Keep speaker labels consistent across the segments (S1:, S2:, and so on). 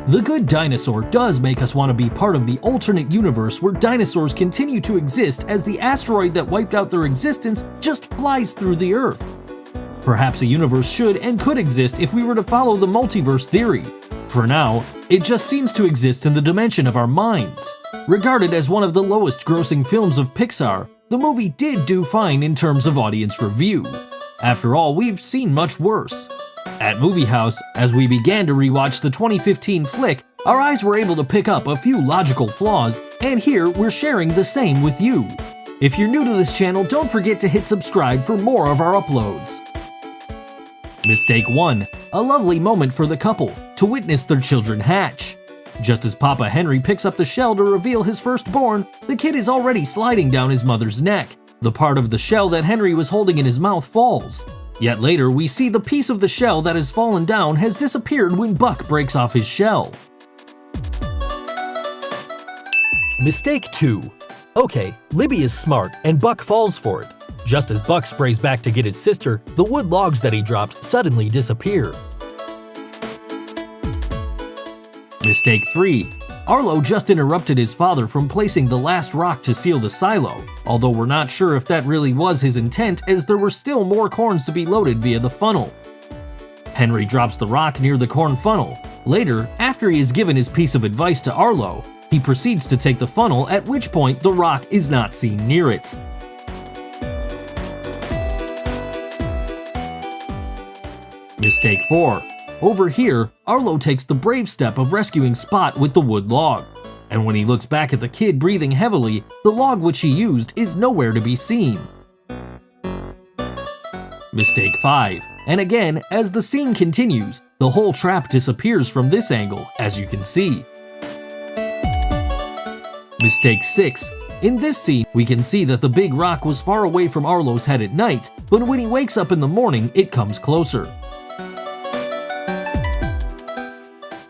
S1: The Good Dinosaur does make us want to be part of the alternate universe where dinosaurs continue to exist as the asteroid that wiped out their existence just flies through the Earth. Perhaps a universe should and could exist if we were to follow the multiverse theory. For now, it just seems to exist in the dimension of our minds. Regarded as one of the lowest grossing films of Pixar, the movie did do fine in terms of audience review. After all, we've seen much worse. At Movie House, as we began to rewatch the 2015 flick, our eyes were able to pick up a few logical flaws, and here we're sharing the same with you. If you're new to this channel, don't forget to hit subscribe for more of our uploads. Mistake 1. A lovely moment for the couple, to witness their children hatch. Just as Papa Henry picks up the shell to reveal his firstborn, the kid is already sliding down his mother's neck. The part of the shell that Henry was holding in his mouth falls. Yet later, we see the piece of the shell that has fallen down has disappeared when Buck breaks off his shell. Mistake 2. Okay, Libby is smart and Buck falls for it. Just as Buck sprays back to get his sister, the wood logs that he dropped suddenly disappear. Mistake 3. Arlo just interrupted his father from placing the last rock to seal the silo, although we're not sure if that really was his intent as there were still more corns to be loaded via the funnel. Henry drops the rock near the corn funnel. Later, after he has given his piece of advice to Arlo, he proceeds to take the funnel, at which point the rock is not seen near it. Mistake 4. Over here, Arlo takes the brave step of rescuing Spot with the wood log. And when he looks back at the kid breathing heavily, the log which he used is nowhere to be seen. Mistake 5. And again, as the scene continues, the whole trap disappears from this angle, as you can see. Mistake 6. In this scene, we can see that the big rock was far away from Arlo's head at night, but when he wakes up in the morning, it comes closer.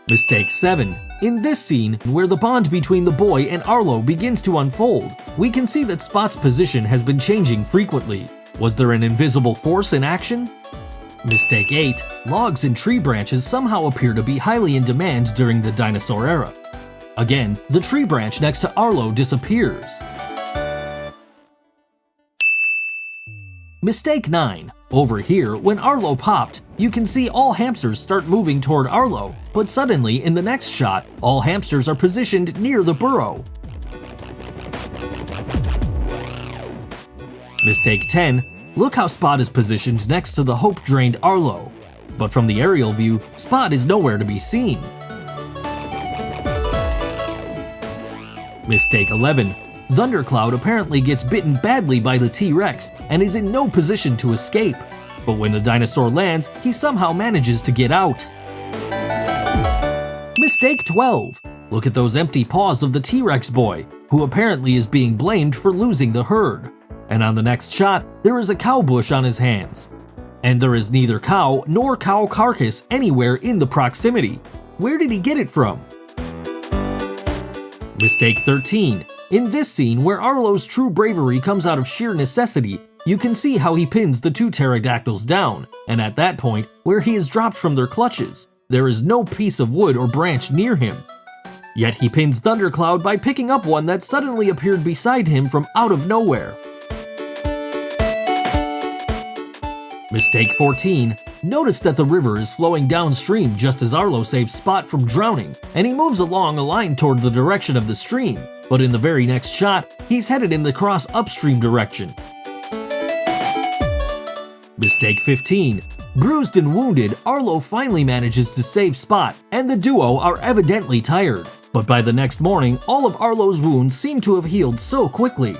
S1: Mistake 7. In this scene, where the bond between the boy and Arlo begins to unfold, we can see that Spot's position has been changing frequently. Was there an invisible force in action? Mistake 8. Logs and tree branches somehow appear to be highly in demand during the dinosaur era. Again, the tree branch next to Arlo disappears. Mistake 9. Over here, when Arlo popped, you can see all hamsters start moving toward Arlo, but suddenly in the next shot, all hamsters are positioned near the burrow. Mistake 10. Look how Spot is positioned next to the hope-drained Arlo. But from the aerial view, Spot is nowhere to be seen. Mistake 11. Thundercloud apparently gets bitten badly by the T-Rex and is in no position to escape. But when the dinosaur lands, he somehow manages to get out. Mistake 12. Look at those empty paws of the T-Rex boy, who apparently is being blamed for losing the herd. And on the next shot, there is a cow bush on his hands. And there is neither cow nor cow carcass anywhere in the proximity. Where did he get it from? Mistake 13. In this scene, where Arlo's true bravery comes out of sheer necessity, you can see how he pins the two pterodactyls down, and at that point, where he is dropped from their clutches, there is no piece of wood or branch near him. Yet he pins Thundercloud by picking up one that suddenly appeared beside him from out of nowhere. Mistake 14. Notice that the river is flowing downstream just as Arlo saves Spot from drowning, and he moves along a line toward the direction of the stream, but in the very next shot, he's headed in the cross upstream direction. Mistake 15. Bruised and wounded, Arlo finally manages to save Spot, and the duo are evidently tired. But by the next morning, all of Arlo's wounds seem to have healed so quickly.